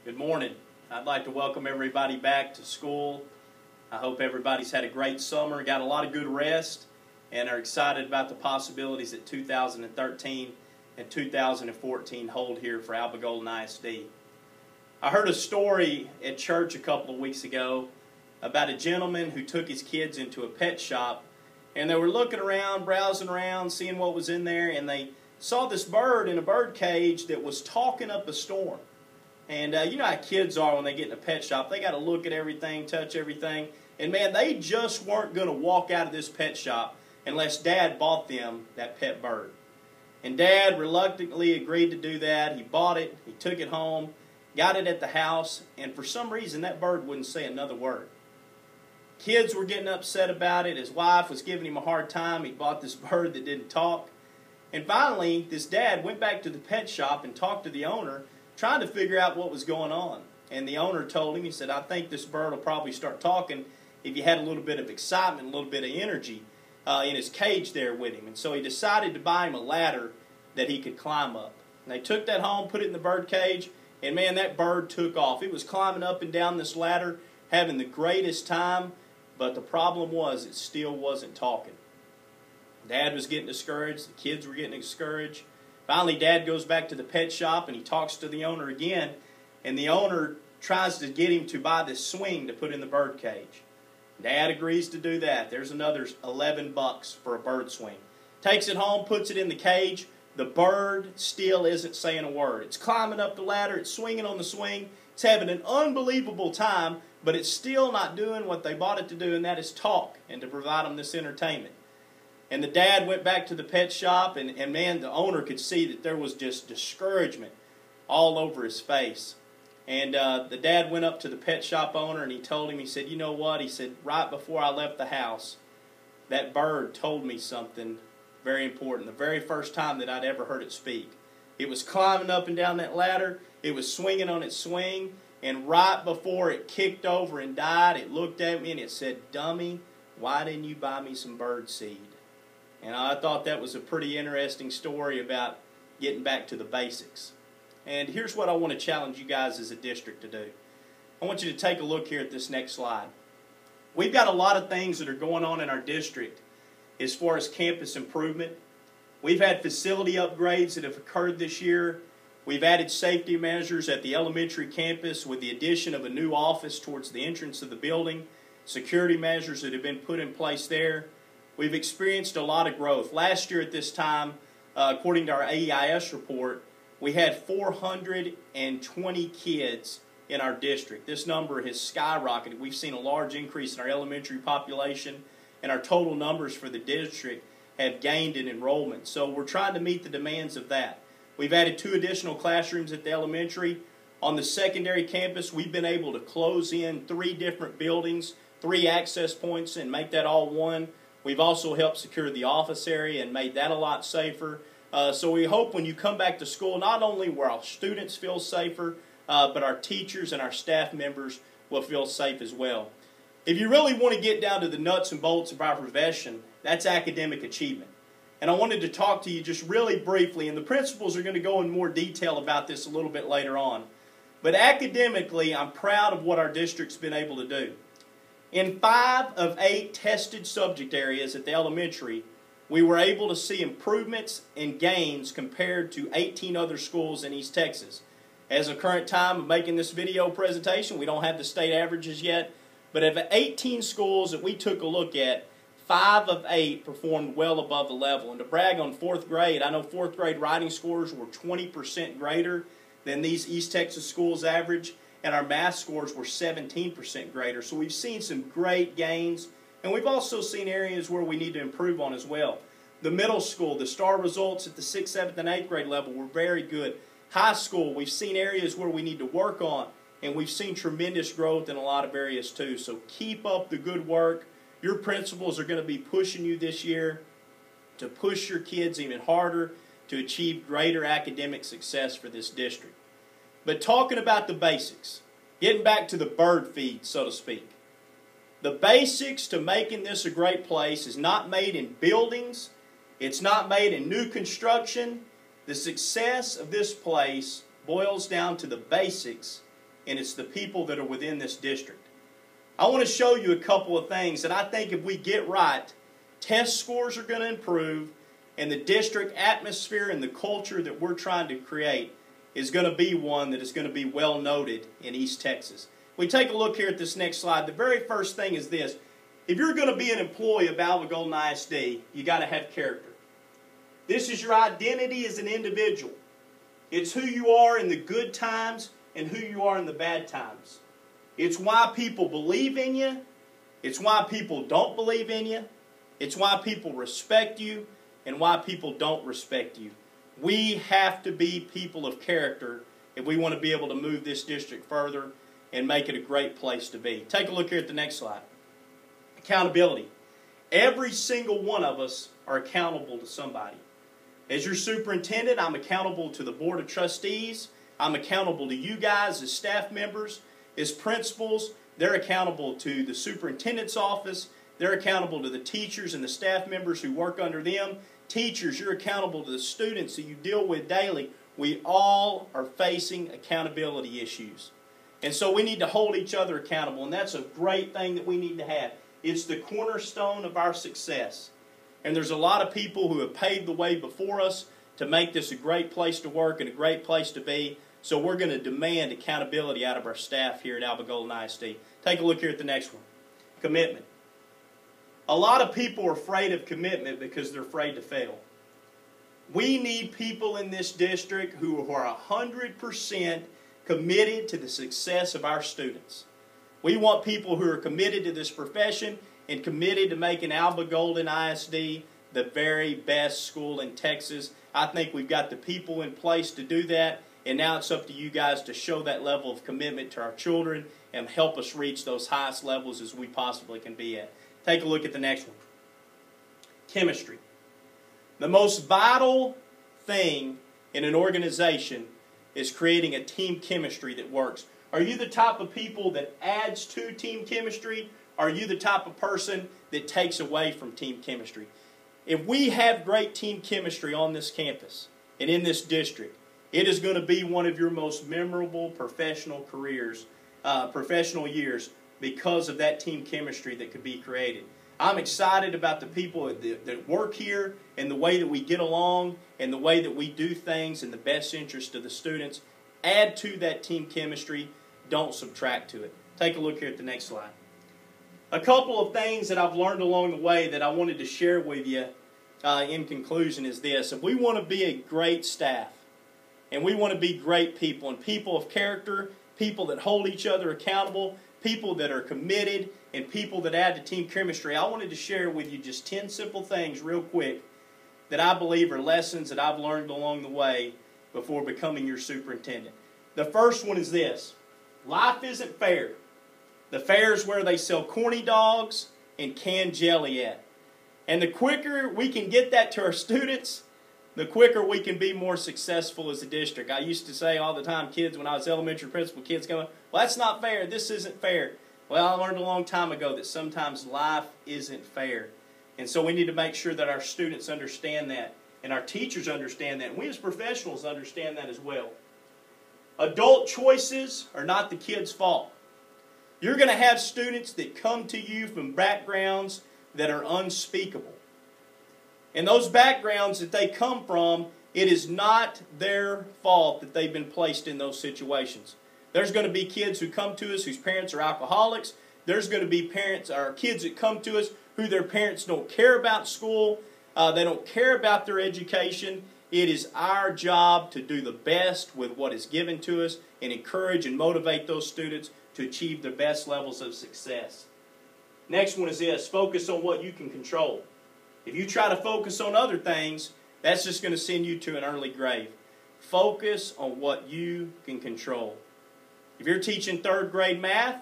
Good morning. I'd like to welcome everybody back to school. I hope everybody's had a great summer, got a lot of good rest, and are excited about the possibilities that 2013 and 2014 hold here for Alba Golden ISD. I heard a story at church a couple of weeks ago about a gentleman who took his kids into a pet shop, and they were looking around, browsing around, seeing what was in there, and they saw this bird in a bird cage that was talking up a storm. And you know how kids are when they get in a pet shop. They got to look at everything, touch everything. And man, they just weren't going to walk out of this pet shop unless Dad bought them that pet bird. And Dad reluctantly agreed to do that. He bought it, he took it home, got it at the house, and for some reason that bird wouldn't say another word. Kids were getting upset about it. His wife was giving him a hard time. He bought this bird that didn't talk. And finally, this dad went back to the pet shop and talked to the owner, trying to figure out what was going on. And the owner told him, he said, I think this bird will probably start talking if you had a little bit of excitement, a little bit of energy in his cage there with him. And so he decided to buy him a ladder that he could climb up. And they took that home, put it in the bird cage, and man, that bird took off. It was climbing up and down this ladder, having the greatest time, but the problem was it still wasn't talking. Dad was getting discouraged, the kids were getting discouraged. Finally, Dad goes back to the pet shop and he talks to the owner again, and the owner tries to get him to buy this swing to put in the bird cage. Dad agrees to do that. There's another $11 for a bird swing. Takes it home, puts it in the cage. The bird still isn't saying a word. It's climbing up the ladder, it's swinging on the swing, it's having an unbelievable time, but it's still not doing what they bought it to do, and that is talk and to provide them this entertainment. And the dad went back to the pet shop, and man, the owner could see that there was just discouragement all over his face. And the dad went up to the pet shop owner, and he told him, he said, you know what? He said, right before I left the house, that bird told me something very important, the very first time that I'd ever heard it speak. It was climbing up and down that ladder, it was swinging on its swing, and right before it kicked over and died, it looked at me and it said, dummy, why didn't you buy me some bird seed? And I thought that was a pretty interesting story about getting back to the basics. And here's what I want to challenge you guys as a district to do. I want you to take a look here at this next slide. We've got a lot of things that are going on in our district as far as campus improvement. We've had facility upgrades that have occurred this year. We've added safety measures at the elementary campus with the addition of a new office towards the entrance of the building, security measures that have been put in place there. We've experienced a lot of growth. Last year at this time, according to our AEIS report, we had 420 kids in our district. This number has skyrocketed. We've seen a large increase in our elementary population, and our total numbers for the district have gained in enrollment. So we're trying to meet the demands of that. We've added 2 additional classrooms at the elementary. On the secondary campus, we've been able to close in 3 different buildings, 3 access points, and make that all one. We've also helped secure the office area and made that a lot safer. So we hope when you come back to school, not only will our students feel safer, but our teachers and our staff members will feel safe as well. If you really want to get down to the nuts and bolts of our profession, that's academic achievement. And I wanted to talk to you just really briefly, and the principals are going to go in more detail about this a little bit later on. But academically, I'm proud of what our district's been able to do. In 5 of 8 tested subject areas at the elementary, we were able to see improvements and gains compared to 18 other schools in East Texas. As of current time of making this video presentation, we don't have the state averages yet, but of 18 schools that we took a look at, 5 of 8 performed well above the level. And to brag on 4th grade, I know 4th grade writing scores were 20% greater than these East Texas schools average, and our math scores were 17% greater. So we've seen some great gains, and we've also seen areas where we need to improve on as well. The middle school, the STAR results at the 6th, 7th, and 8th grade level were very good. High school, we've seen areas where we need to work on, and we've seen tremendous growth in a lot of areas too. So keep up the good work. Your principals are going to be pushing you this year to push your kids even harder to achieve greater academic success for this district. But talking about the basics, getting back to the bird feed, so to speak. The basics to making this a great place is not made in buildings. It's not made in new construction. The success of this place boils down to the basics and it's the people that are within this district. I want to show you a couple of things that I think if we get right, test scores are going to improve, and the district atmosphere and the culture that we're trying to create is going to be one that is going to be well noted in East Texas. We take a look here at this next slide. The very first thing is this. If you're going to be an employee of Alva Golden ISD, you got to have character. This is your identity as an individual. It's who you are in the good times and who you are in the bad times. It's why people believe in you. It's why people don't believe in you. It's why people respect you and why people don't respect you. We have to be people of character if we want to be able to move this district further and make it a great place to be. Take a look here at the next slide. Accountability. Every single one of us are accountable to somebody. As your superintendent, I'm accountable to the Board of Trustees. I'm accountable to you guys as staff members. As principals, they're accountable to the superintendent's office. They're accountable to the teachers and the staff members who work under them. Teachers, you're accountable to the students that you deal with daily. We all are facing accountability issues. And so we need to hold each other accountable, and that's a great thing that we need to have. It's the cornerstone of our success. And there's a lot of people who have paved the way before us to make this a great place to work and a great place to be. So we're going to demand accountability out of our staff here at Alva Golden ISD. Take a look here at the next one. Commitment. A lot of people are afraid of commitment because they're afraid to fail. We need people in this district who are 100% committed to the success of our students. We want people who are committed to this profession and committed to making Alva Golden ISD the very best school in Texas. I think we've got the people in place to do that, and now it's up to you guys to show that level of commitment to our children and help us reach those highest levels as we possibly can be at. Take a look at the next one. Chemistry. The most vital thing in an organization is creating a team chemistry that works. Are you the type of people that adds to team chemistry? Are you the type of person that takes away from team chemistry? If we have great team chemistry on this campus and in this district, it is going to be one of your most memorable professional careers, professional years, because of that team chemistry that could be created. I'm excited about the people that work here and the way that we get along and the way that we do things in the best interest of the students. Add to that team chemistry. Don't subtract to it. Take a look here at the next slide. A couple of things that I've learned along the way that I wanted to share with you in conclusion is this. If we want to be a great staff and we want to be great people and people of character, people that hold each other accountable, people that are committed, and people that add to team chemistry, I wanted to share with you just 10 simple things real quick that I believe are lessons that I've learned along the way before becoming your superintendent. The first one is this. Life isn't fair. The fair is where they sell corny dogs and canned jelly at. And the quicker we can get that to our students, the quicker we can be more successful as a district. I used to say all the time, kids, when I was elementary principal, kids going, well, that's not fair. This isn't fair. Well, I learned a long time ago that sometimes life isn't fair. And so we need to make sure that our students understand that and our teachers understand that. And we as professionals understand that as well. Adult choices are not the kids' fault. You're going to have students that come to you from backgrounds that are unspeakable. And those backgrounds that they come from, it is not their fault that they've been placed in those situations. There's going to be kids who come to us whose parents are alcoholics. There's going to be parents or kids that come to us who their parents don't care about school. They don't care about their education. It is our job to do the best with what is given to us and encourage and motivate those students to achieve their best levels of success. Next one is this. Focus on what you can control. If you try to focus on other things, that's just going to send you to an early grave. Focus on what you can control. If you're teaching third grade math,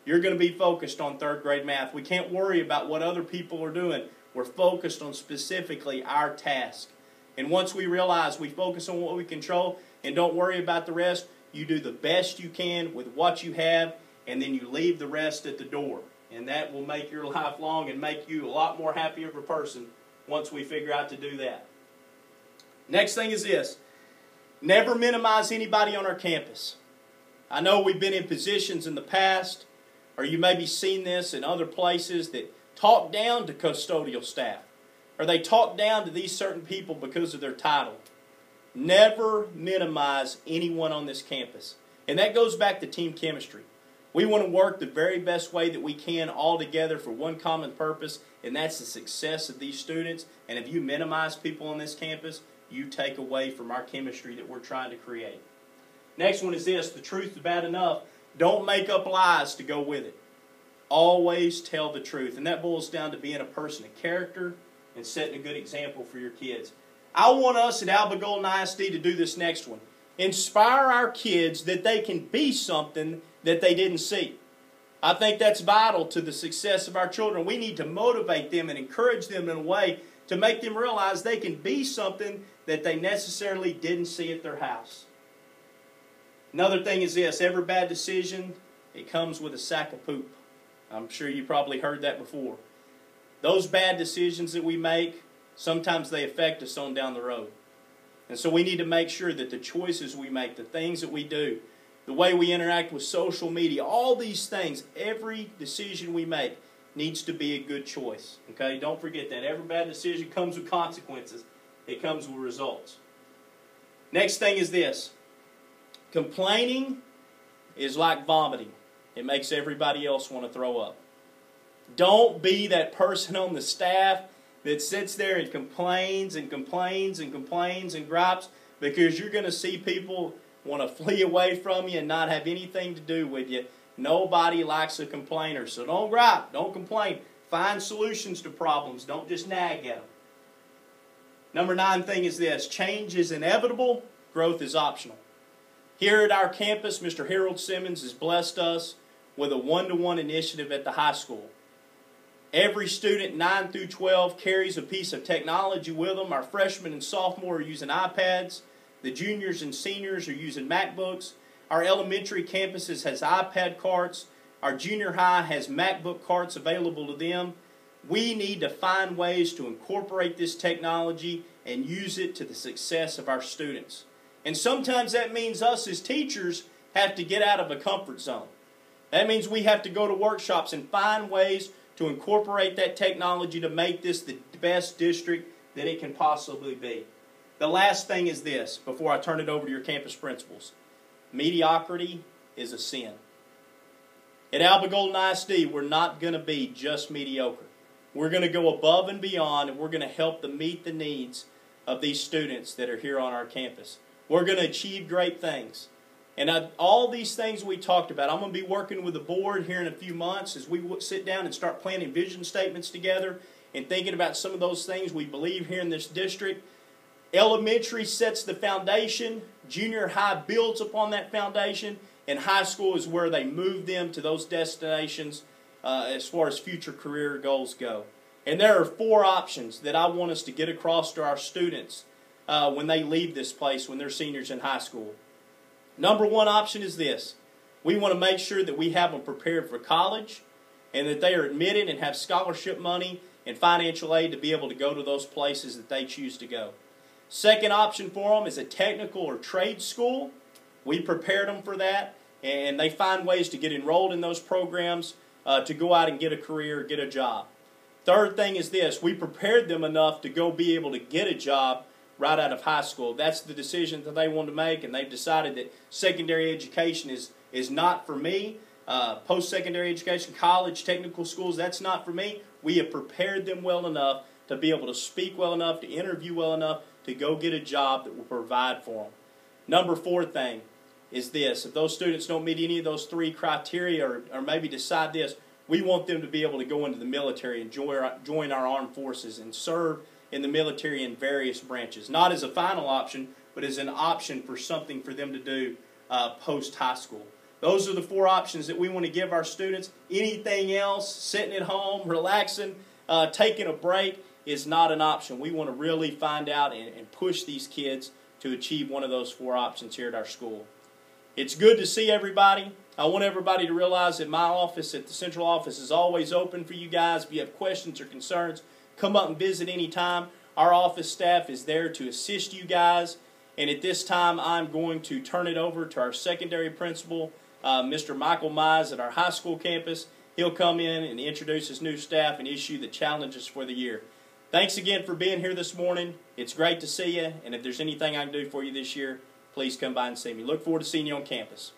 you're going to be focused on third grade math. We can't worry about what other people are doing. We're focused on specifically our task. And once we realize we focus on what we control and don't worry about the rest, you do the best you can with what you have, and then you leave the rest at the door. And that will make your life long and make you a lot more happier of a person once we figure out to do that. Next thing is this. Never minimize anybody on our campus. I know we've been in positions in the past, or you maybe seen this in other places, that talk down to custodial staff, or they talk down to these certain people because of their title. Never minimize anyone on this campus. And that goes back to team chemistry. We want to work the very best way that we can all together for one common purpose, and that's the success of these students. And if you minimize people on this campus, you take away from our chemistry that we're trying to create. Next one is this: the truth is bad enough. Don't make up lies to go with it. Always tell the truth. And that boils down to being a person of character and setting a good example for your kids. I want us at Alba Golden ISD to do this next one. Inspire our kids that they can be something that they didn't see. I think that's vital to the success of our children. We need to motivate them and encourage them in a way to make them realize they can be something that they necessarily didn't see at their house. Another thing is this: every bad decision, it comes with a sack of poop. I'm sure you probably heard that before. Those bad decisions that we make, sometimes they affect us on down the road. And so we need to make sure that the choices we make, the things that we do, the way we interact with social media, all these things, every decision we make needs to be a good choice. Okay? Don't forget that. Every bad decision comes with consequences. It comes with results. Next thing is this: complaining is like vomiting. It makes everybody else want to throw up. Don't be that person on the staff that sits there and complains and complains and complains and gripes, because you're going to see people want to flee away from you and not have anything to do with you. Nobody likes a complainer. So don't gripe. Don't complain. Find solutions to problems. Don't just nag at them. Number 9 thing is this: change is inevitable. Growth is optional. Here at our campus, Mr. Harold Simmons has blessed us with a one-to-one initiative at the high school. Every student 9 through 12 carries a piece of technology with them. Our freshmen and sophomores are using iPads. The juniors and seniors are using MacBooks. Our elementary campuses has iPad carts. Our junior high has MacBook carts available to them. We need to find ways to incorporate this technology and use it to the success of our students. And sometimes that means us as teachers have to get out of a comfort zone. That means we have to go to workshops and find ways to incorporate that technology to make this the best district that it can possibly be. The last thing is this, before I turn it over to your campus principals: mediocrity is a sin. At Alba Golden ISD, we're not going to be just mediocre. We're going to go above and beyond, and we're going to help them meet the needs of these students that are here on our campus. We're going to achieve great things. And all these things we talked about, I'm going to be working with the board here in a few months as we sit down and start planning vision statements together and thinking about some of those things we believe here in this district. Elementary sets the foundation, junior high builds upon that foundation, and high school is where they move them to those destinations as far as future career goals go. And there are 4 options that I want us to get across to our students when they leave this place, when they're seniors in high school. Number 1 option is this: we want to make sure that we have them prepared for college and that they are admitted and have scholarship money and financial aid to be able to go to those places that they choose to go. Second option for them is a technical or trade school. We prepared them for that, and they find ways to get enrolled in those programs to go out and get a career, get a job. Third thing is this: we prepared them enough to go be able to get a job right out of high school. That's the decision that they want to make, and they've decided that secondary education is not for me. Post-secondary education, college, technical schools, that's not for me. We have prepared them well enough to be able to speak well enough, to interview well enough, to go get a job that will provide for them. Number 4 thing is this: if those students don't meet any of those 3 criteria, or maybe decide this, we want them to be able to go into the military and join our armed forces and serve in the military in various branches. Not as a final option, but as an option for something for them to do post-high school. Those are the 4 options that we want to give our students. Anything else, sitting at home, relaxing, taking a break, is not an option. We want to really find out and push these kids to achieve one of those 4 options here at our school. It's good to see everybody. I want everybody to realize that my office at the central office is always open for you guys. If you have questions or concerns, come up and visit anytime. Our office staff is there to assist you guys. And at this time, I'm going to turn it over to our secondary principal, Mr. Michael Mize at our high school campus. He'll come in and introduce his new staff and issue the challenges for the year. Thanks again for being here this morning. It's great to see you, and if there's anything I can do for you this year, please come by and see me. Look forward to seeing you on campus.